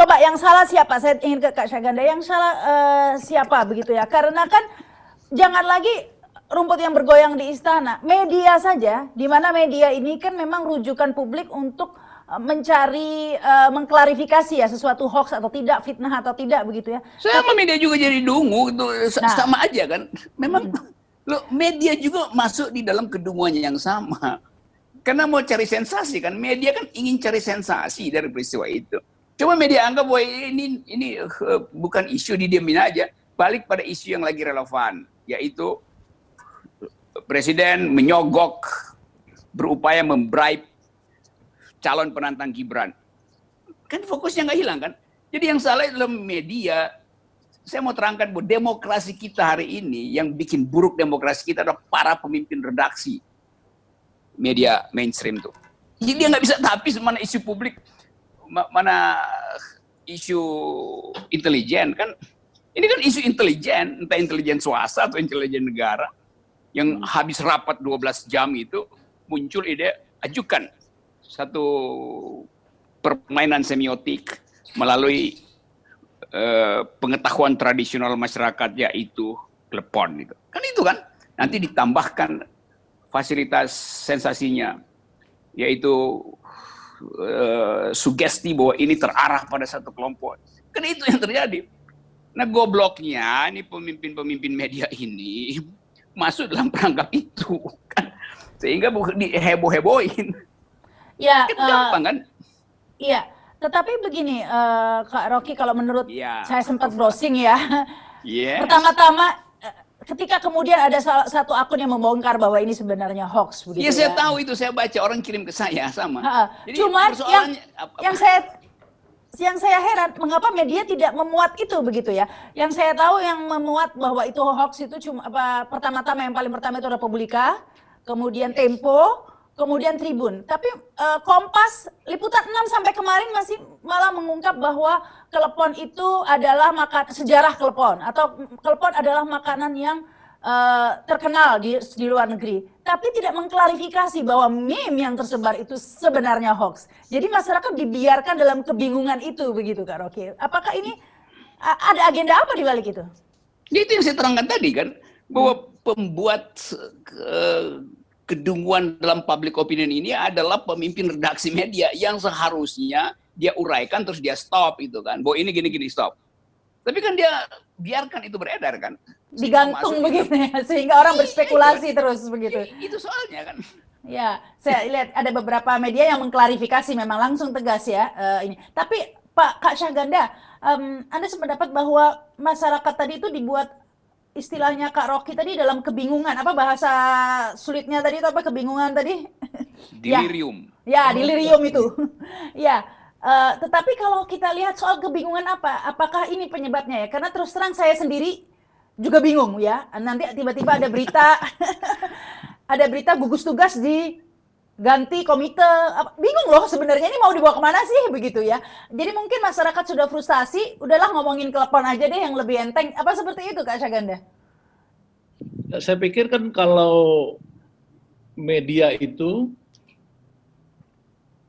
coba yang salah siapa? Saya ingin ke Kak Syaganda. Yang salah siapa begitu ya? Karena kan jangan lagi rumput yang bergoyang di istana. Media saja, di mana media ini kan memang rujukan publik untuk mencari mengklarifikasi ya sesuatu hoax atau tidak, fitnah atau tidak begitu ya. Sama media juga jadi dungu itu sama aja kan. Memang lo media juga masuk di dalam kedunguannya yang sama. Karena mau cari sensasi kan, media kan ingin cari sensasi dari peristiwa itu. Coba media anggap bahwa ini bukan isu, didiemin aja. Balik pada isu yang lagi relevan, yaitu Presiden menyogok, berupaya membribe calon penantang Gibran. Kan fokusnya nggak hilang kan? Jadi yang salah adalah media. Saya mau terangkan bahwa demokrasi kita hari ini, yang bikin buruk demokrasi kita adalah para pemimpin redaksi media mainstream tuh. Jadi dia nggak bisa tapis mana isu publik, mana isu intelijen kan. Ini kan isu intelijen, entah intelijen swasta atau intelijen negara, yang habis rapat 12 jam itu muncul ide, ajukan satu permainan semiotik melalui pengetahuan tradisional masyarakat, yaitu telepon gitu. Kan itu kan nanti ditambahkan fasilitas sensasinya, yaitu sugesti bahwa ini terarah pada satu kelompok. Kan itu yang terjadi. Nah gobloknya ini pemimpin-pemimpin media ini masuk dalam perangkap itu kan, sehingga diheboh-hebohin. Ya, kan gampang kan? Iya, tetapi begini Kak Rocky, kalau menurut saya sempat browsing ya. Pertama-tama ketika kemudian ada salah satu akun yang membongkar bahwa ini sebenarnya hoax begitu ya. Saya tahu itu, saya baca, orang kirim ke saya sama. Jadi cuman yang saya heran mengapa media tidak memuat itu begitu ya. Yang saya tahu yang memuat bahwa itu hoax itu cuma pertama-tama, yang paling pertama itu Republika, kemudian Tempo, kemudian Tribun. Tapi Kompas, Liputan 6 sampai kemarin masih malah mengungkap bahwa klepon itu adalah sejarah klepon, atau klepon adalah makanan yang terkenal di luar negeri. Tapi tidak mengklarifikasi bahwa meme yang tersebar itu sebenarnya hoax. Jadi masyarakat dibiarkan dalam kebingungan itu begitu Kak Rocky. Apakah ini ada agenda apa di balik itu? Itu yang saya terangkan tadi kan, bahwa pembuat kedunguan dalam public opinion ini adalah pemimpin redaksi media yang seharusnya dia uraikan terus dia stop itu kan, bahwa ini gini-gini stop. Tapi kan dia biarkan itu beredar kan, digantung begitu ya, sehingga orang berspekulasi terus begitu. Itu soalnya kan. Ya, saya lihat ada beberapa media yang mengklarifikasi, memang langsung tegas ya ini. Tapi Kak Syaganda, Anda sependapat bahwa masyarakat tadi itu dibuat, istilahnya Kak Rocky tadi, dalam kebingungan, apa bahasa sulitnya tadi itu apa, kebingungan tadi? Delirium. Ya, delirium itu. Ya, tetapi kalau kita lihat soal kebingungan apakah ini penyebabnya ya? Karena terus terang saya sendiri juga bingung ya. Nanti tiba-tiba ada berita ada berita gugus tugas diganti komite. Bingung loh sebenarnya, ini mau dibawa kemana sih begitu ya. Jadi mungkin masyarakat sudah frustasi, udahlah ngomongin telepon aja deh yang lebih enteng. Apa seperti itu Kak Syaganda? Saya pikir kan kalau media itu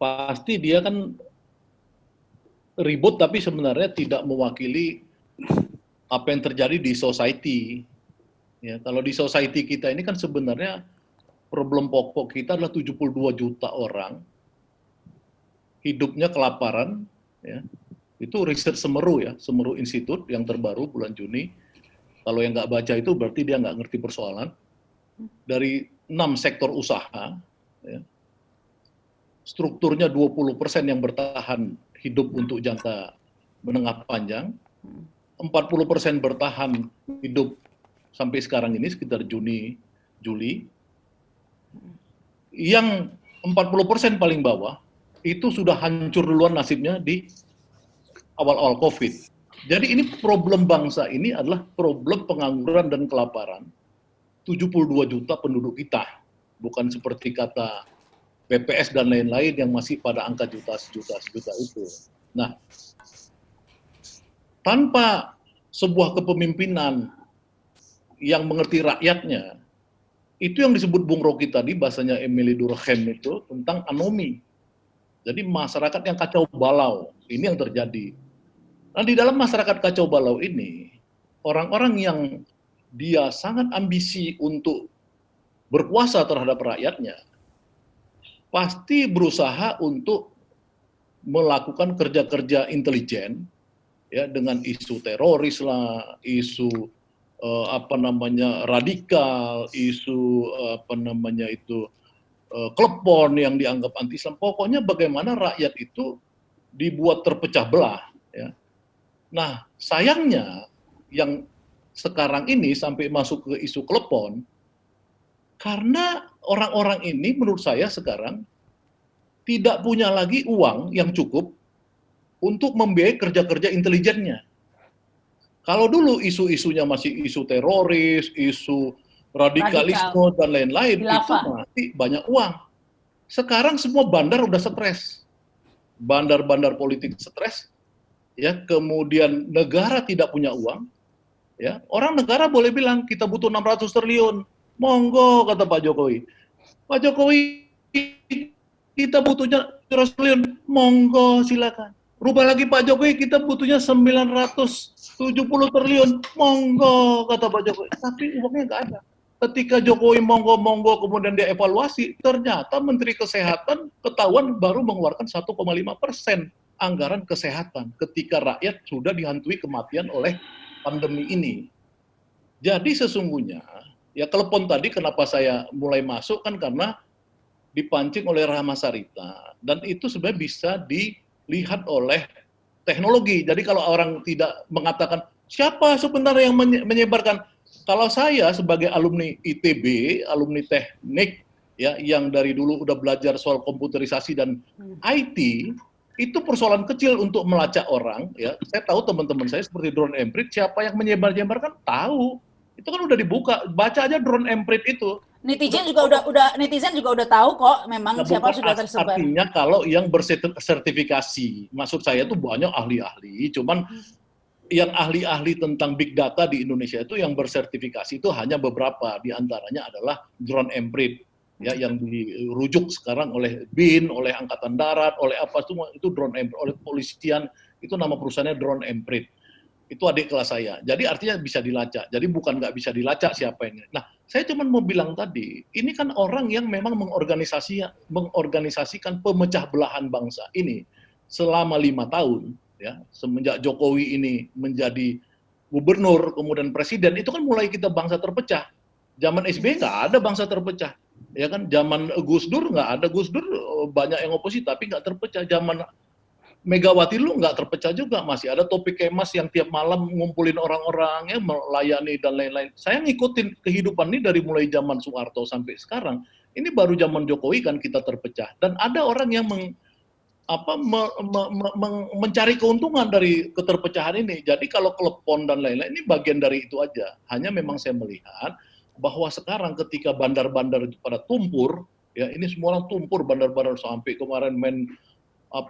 pasti dia kan ribut, tapi sebenarnya tidak mewakili apa yang terjadi di society. Ya, kalau di society kita ini kan sebenarnya problem pokok kita adalah 72 juta orang hidupnya kelaparan. Ya. Itu riset Semeru ya, Semeru Institute yang terbaru bulan Juni. Kalau yang nggak baca itu berarti dia nggak ngerti persoalan. Dari 6 sektor usaha, ya, strukturnya 20% yang bertahan hidup untuk jangka menengah panjang, 40% bertahan hidup sampai sekarang ini sekitar Juni, Juli. Yang 40% paling bawah itu sudah hancur duluan nasibnya di awal-awal COVID. Jadi ini problem bangsa ini adalah problem pengangguran dan kelaparan 72 juta penduduk kita. Bukan seperti kata BPS dan lain-lain yang masih pada angka juta itu. Nah, tanpa sebuah kepemimpinan yang mengerti rakyatnya, itu yang disebut Bung Rocky tadi, bahasanya Emily Durkheim itu, tentang anomi. Jadi masyarakat yang kacau balau, ini yang terjadi. Nah, di dalam masyarakat kacau balau ini, orang-orang yang dia sangat ambisi untuk berkuasa terhadap rakyatnya, pasti berusaha untuk melakukan kerja-kerja intelijen, ya, dengan isu teroris lah, isu radikal, isu klepon yang dianggap anti-Islam. Pokoknya bagaimana rakyat itu dibuat terpecah belah. Ya. Nah, sayangnya yang sekarang ini sampai masuk ke isu klepon, karena orang-orang ini menurut saya sekarang tidak punya lagi uang yang cukup untuk membiayai kerja-kerja intelijennya. Kalau dulu isu-isunya masih isu teroris, isu radikalisme dan lain-lain, itu masih banyak uang. Sekarang semua bandar udah stres. Bandar-bandar politik stres, ya, kemudian negara tidak punya uang, ya, orang negara boleh bilang kita butuh 600 triliun, monggo kata Pak Jokowi. Pak Jokowi, kita butuhnya 100 triliun, monggo silakan. Rubah lagi Pak Jokowi, kita butuhnya 970 triliun, monggo kata Pak Jokowi. Tapi uangnya nggak ada. Ketika Jokowi monggo-monggo kemudian dia evaluasi, ternyata Menteri Kesehatan ketahuan baru mengeluarkan 1,5% anggaran kesehatan ketika rakyat sudah dihantui kematian oleh pandemi ini. Jadi sesungguhnya, ya telepon tadi kenapa saya mulai masuk kan karena dipancing oleh Rahma Sarita, dan itu sebenarnya bisa dilihat oleh teknologi. Jadi kalau orang tidak mengatakan siapa sebenarnya yang menyebarkan, kalau saya sebagai alumni ITB, alumni teknik, ya, yang dari dulu udah belajar soal komputerisasi dan IT, itu persoalan kecil untuk melacak orang. Ya, saya tahu teman-teman saya seperti drone emprit, siapa yang menyebarkan tahu. Itu kan udah dibuka, baca aja drone emprit itu. Netizen juga udah tahu kok, memang siapa sudah tersebar. Artinya kalau yang bersertifikasi, maksud saya itu banyak ahli-ahli, cuman yang ahli-ahli tentang big data di Indonesia itu yang bersertifikasi itu hanya beberapa, di antaranya adalah drone emprit, ya, yang dirujuk sekarang oleh BIN, oleh Angkatan Darat, oleh apa semua itu drone emprit, oleh kepolisian itu nama perusahaannya drone emprit. Itu adik kelas saya. Jadi artinya bisa dilacak. Jadi bukan nggak bisa dilacak siapa ini. Nah, saya cuma mau bilang tadi, ini kan orang yang memang mengorganisasikan pemecah belahan bangsa ini selama 5 tahun. Ya, semenjak Jokowi ini menjadi gubernur, kemudian presiden, itu kan mulai kita bangsa terpecah. Zaman SBY nggak ada bangsa terpecah, ya kan? Zaman Gus Dur nggak ada, Gus Dur banyak yang oposisi tapi nggak terpecah. Zaman Megawati lu nggak terpecah juga, masih ada Topik Kemas yang tiap malam ngumpulin orang-orang, ya, melayani dan lain-lain. Saya ngikutin kehidupan ini dari mulai zaman Soeharto sampai sekarang. Ini baru zaman Jokowi kan kita terpecah, dan ada orang yang mencari keuntungan dari keterpecahan ini. Jadi kalau klepon dan lain-lain ini bagian dari itu aja. Hanya memang saya melihat bahwa sekarang ketika bandar-bandar pada tumpur, ya, ini semua orang tumpur bandar-bandar sampai kemarin main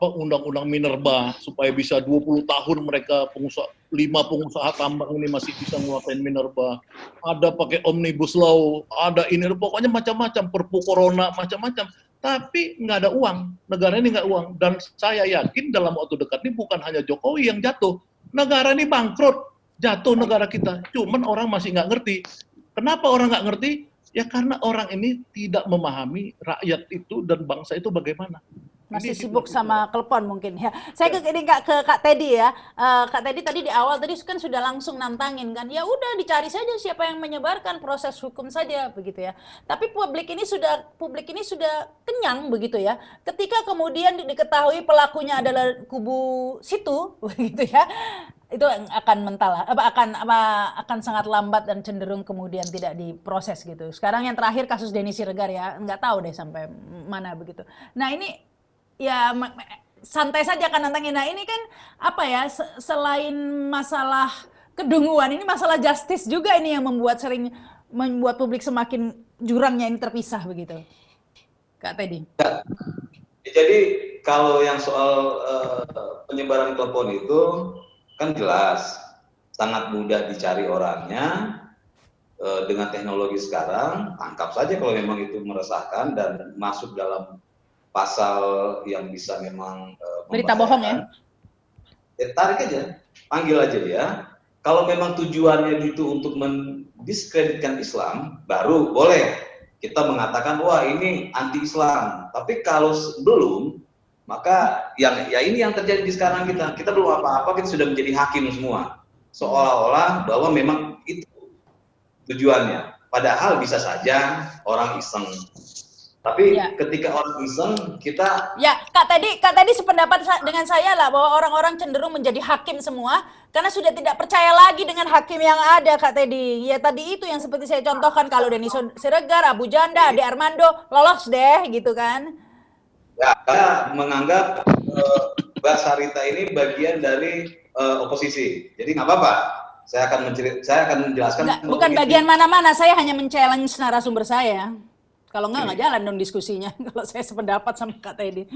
undang-undang minerba supaya bisa 20 tahun mereka 5 pengusaha tambang ini masih bisa menguasai minerba. Ada pakai omnibus law, ada ini, pokoknya macam-macam, perpu corona, macam-macam. Tapi nggak ada uang, negara ini nggak uang. Dan saya yakin dalam waktu dekat ini bukan hanya Jokowi yang jatuh, negara ini bangkrut, jatuh negara kita. Cuman orang masih nggak ngerti. Kenapa orang nggak ngerti? Ya karena orang ini tidak memahami rakyat itu dan bangsa itu bagaimana. Masih sibuk sama klepon mungkin ya. Saya ke Kak Teddy ya. Kak Teddy tadi di awal tadi kan sudah langsung nantangin kan. Ya udah dicari saja siapa yang menyebarkan, proses hukum saja begitu ya. Tapi publik ini sudah kenyang begitu ya. Ketika kemudian diketahui pelakunya adalah kubu situ begitu ya. Itu akan akan sangat lambat dan cenderung kemudian tidak diproses gitu. Sekarang yang terakhir kasus Denny Siregar ya, nggak tahu deh sampai mana begitu. Nah ini ya santai saja kan nantangin. Nah ini kan apa ya, selain masalah kedunguan, ini masalah justice juga ini yang sering membuat publik semakin jurangnya ini terpisah begitu. Kak Teddy. Ya, jadi kalau yang soal penyebaran telepon itu kan jelas sangat mudah dicari orangnya. Dengan teknologi sekarang, tangkap saja kalau memang itu meresahkan dan masuk dalam pasal yang bisa memang berita bohong ya. tarik aja, panggil aja dia. Kalau memang tujuannya itu untuk mendiskreditkan Islam, baru boleh kita mengatakan wah ini anti Islam. Tapi kalau belum, maka ya ini yang terjadi di sekarang kita belum apa-apa, kita sudah menjadi hakim semua, seolah-olah bahwa memang itu tujuannya. Padahal bisa saja orang iseng. Tapi Ya. ketika orang iseng, kita Ya, Kak tadi sependapat dengan saya lah bahwa orang-orang cenderung menjadi hakim semua karena sudah tidak percaya lagi dengan hakim yang ada, Kak Teddy. Ya tadi itu yang seperti saya contohkan, kalau Denny Siregar, Abu Janda, Ade Armando lolos deh gitu kan. ya, saya menganggap Mbak Sarita ini bagian dari oposisi. Jadi nggak apa-apa. Saya akan menjelaskan. Enggak, bukan bagian mana-mana, saya hanya men-challenge narasumber saya. Kalau enggak jalan dong diskusinya. Kalau saya sependapat sama Kak Teddy.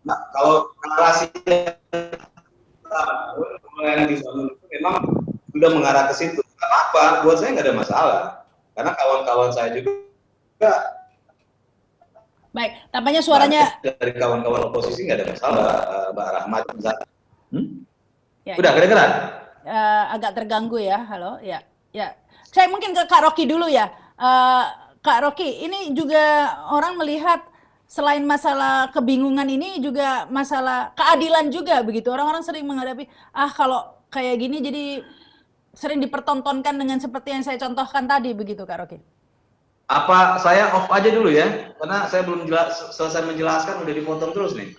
Nah, kalau narasinya yang dibangun itu memang sudah mengarah ke situ. Kenapa? Buat saya nggak ada masalah. Karena kawan-kawan saya juga Baik, tampaknya suaranya dari kawan-kawan oposisi nggak ada masalah, Mbak Rahmat. ya, Udah kedengeran? agak terganggu ya. Halo, ya. Ya. Saya mungkin ke Kak Rocky dulu ya. Kak Rocky, ini juga orang melihat selain masalah kebingungan ini juga masalah keadilan juga begitu. Orang-orang sering menghadapi kalau kayak gini jadi sering dipertontonkan dengan seperti yang saya contohkan tadi begitu, Kak Rocky. Apa saya off aja dulu ya? Karena saya belum selesai menjelaskan, udah dipotong terus nih.